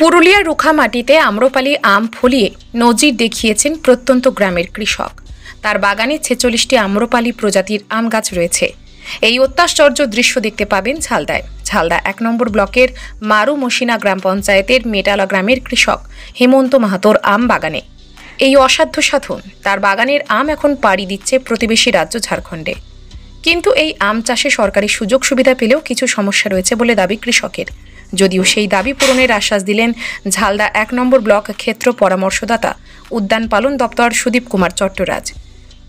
পুরুলিয়ার রুখামাটিতে আম্রপালি আম ফলিয়ে নজির দেখিয়েছেন প্রত্যন্ত গ্রামের কৃষক। তার বাগানে 46টি আম্রপালি প্রজাতির আম গাছ রয়েছে। এই অত্যাশ্চর্য দৃশ্য দেখতে পাবেন ঝালদায়। ঝালদা 1 নম্বর ব্লকের মারু মসিনা গ্রাম পঞ্চায়েতের মেটালা গ্রামের কৃষক হেমন্ত মাহাতোর আম বাগানে। এই অসাধ্য সাধন, তার বাগানের আম এখন পাড়ি দিচ্ছে প্রতিবেশী রাজ্য ঝাড়খণ্ডে। কিন্তু এই আম চাষে সরকারি সুযোগ সুবিধা পেলেও কিছু সমস্যা রয়েছে বলে দাবি কৃষকের। যদিও সেই দাবি পূরণের আশ্বাস দিলেন ঝালদা 1 নম্বর ব্লক ক্ষেত্র পরামর্শদাতা উদ্যান পালন দপ্তর সুদীপ কুমার চট্টরাজ।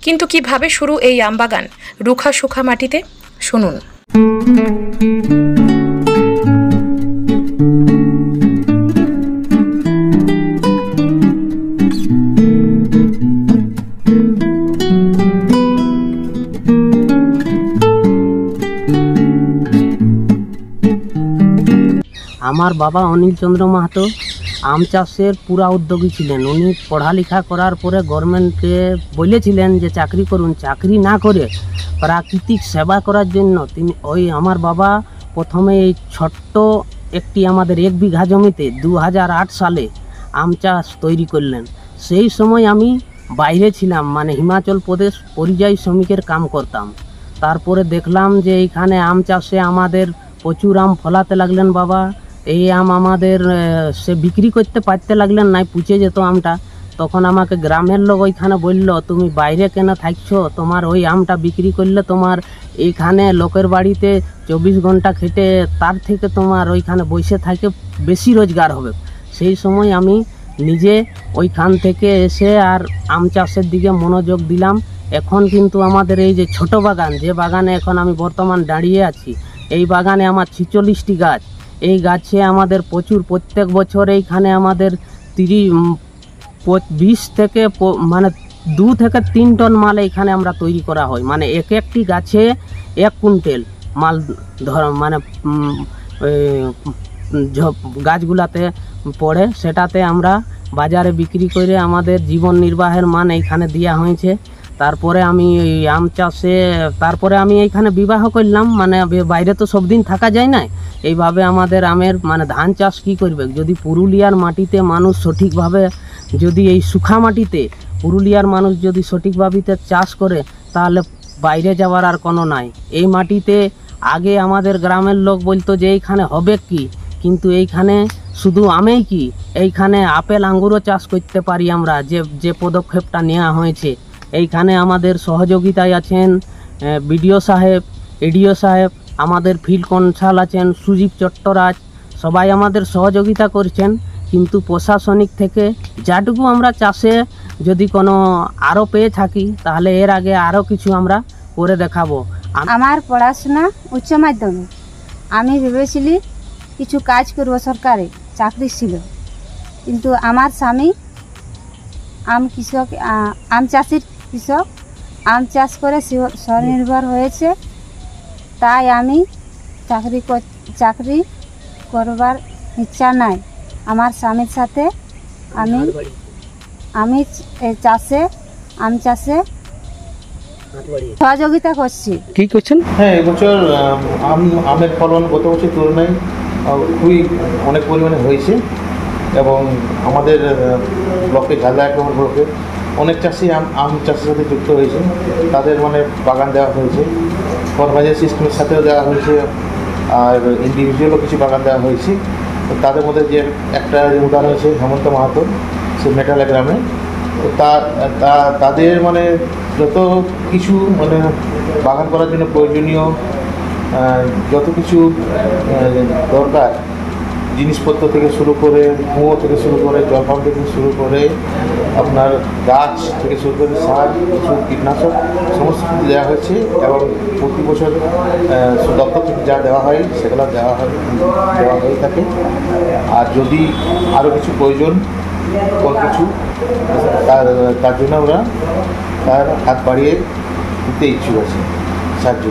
কিন্তু কিভাবে শুরু এই আম বাগান রুখা সুখা মাটিতে, শুনুন। আমার বাবা অনিল চন্দ্র মাহাতো আম চাষের পুরা উদ্যোগী ছিলেন। উনি পড়ালেখা করার পরে গভর্নমেন্টকে বলেছিলেন যে চাকরি করুন, চাকরি না করে প্রাকৃতিক সেবা করার জন্য তিনি আমার বাবা প্রথমে এই ছোট্ট একটি আমাদের 1 বিঘা জমিতে 2008 সালে আম চাষ তৈরি করলেন। সেই সময় আমি বাইরে ছিলাম, মানে হিমাচল প্রদেশ পরিযায়ী শ্রমিকের কাম করতাম। তারপরে দেখলাম যে এইখানে আম চাষে আমাদের প্রচুর আম ফলাতে লাগলেন বাবা। এই আম আমাদের সে বিক্রি করতে পারতে লাগলেন না, পুচে যেত আমটা। তখন আমাকে গ্রামের লোক ওইখানে বলল, তুমি বাইরে কেন থাকছো, তোমার ওই আমটা বিক্রি করলে তোমার এইখানে লোকের বাড়িতে 24 ঘন্টা খেটে তার থেকে তোমার ওইখানে বসে থাকে বেশি রোজগার হবে। সেই সময় আমি নিজে ওইখান থেকে এসে আর আম চাষের দিকে মনোযোগ দিলাম। এখন কিন্তু আমাদের এই যে ছোট বাগান, যে বাগানে এখন আমি বর্তমান দাঁড়িয়ে আছি, এই বাগানে আমার 46টি গাছ। এই গাছে আমাদের প্রচুর প্রত্যেক বছর এইখানে আমাদের 20 থেকে মানে 2 থেকে 3 টন মাল এইখানে আমরা তৈরি করা হয়। মানে একটি গাছে 1 কুইন্টাল মাল মানে গাছগুলাতে পড়ে, সেটাতে আমরা বাজারে বিক্রি করে আমাদের জীবন নির্বাহের মান এইখানে দেওয়া হয়েছে। তারপরে আমি আম চাষে আমি এইখানে বিবাহ করলাম, মানে বাইরে তো সব দিন থাকা যায় না। এইভাবে আমাদের আমের মানে ধান চাষ কি করবে, যদি পুরুলিয়ার মাটিতে মানুষ সঠিকভাবে, যদি এই সুখা মাটিতে পুরুলিয়ার মানুষ যদি সঠিকভাবে চাষ করে, তাহলে বাইরে যাওয়ার আর কোনো নাই। এই মাটিতে আগে আমাদের গ্রামের লোক বলতো যে এইখানে হবে কি, কিন্তু এইখানে শুধু আমেই কি, এইখানে আপেল আঙ্গুরও চাষ করতে পারি আমরা, যে পদক্ষেপটা নেওয়া হয়েছে। এইখানে আমাদের সহযোগিতায় আছেন বিডিও সাহেব, এডিও সাহেব, আমাদের ফিল্ড কনসাল আছেন সুদীপ চট্টরাজ, সবাই আমাদের সহযোগিতা করছেন। কিন্তু প্রশাসনিক থেকে যাটুকু আমরা চাষে যদি কোনো আরও পেয়ে থাকি, তাহলে এর আগে আরও কিছু আমরা করে দেখাবো। আমার পড়াশোনা উচ্চ মাধ্যমিক, আমি ভেবেছিলি কিছু কাজ করব, সরকারি চাকরি ছিল। কিন্তু আমার স্বামী আম চাষির কৃষক, আম চাষ করে স্বনির্ভর হয়েছে। তাই আমি চাকরি করবার ইচ্ছা নাই। আমার স্বামীর সাথে আমি আম চাষে সহযোগিতা করছি। কি করছেন? হ্যাঁ, এবছর আমের ফলন গত বছর তুলনায় খুবই অনেক পরিমাণে হয়েছে এবং আমাদের ব্লকে ঝালদা 1 নম্বর ব্লকে অনেক চাষি আম চাষের সাথে যুক্ত হয়েছে। তাদের মানে বাগান দেওয়া হয়েছে, ফরমাইজার সিস্টেমের সাথেও দেওয়া হয়েছে, আর ইন্ডিভিজুয়ালও কিছু বাগান দেওয়া হয়েছে। তো তাদের মধ্যে যে একটা উদাহরণ হয়েছে হেমন্ত মাহাতো, সে মেটালা গ্রামে। তো তাদের মানে যত কিছু মানে বাগান করার জন্য প্রয়োজনীয় যত কিছু দরকার, জিনিসপত্র থেকে শুরু করে, কুয়ো থেকে শুরু করে, জল পাম্প থেকে শুরু করে, আপনার গাছ থেকে শুরু করে সার, কিছু কীটনাশক সমস্ত কিছু দেওয়া হয়েছে। এবং প্রতি বছর দপ্তর থেকে যা দেওয়া হয় সেগুলো দেওয়া হয়ে থাকে। আর যদি আরও কিছু প্রয়োজন কিছু, তার জন্য আমরা তার হাত বাড়িয়ে দিতে ইচ্ছুক আছি সাহায্য।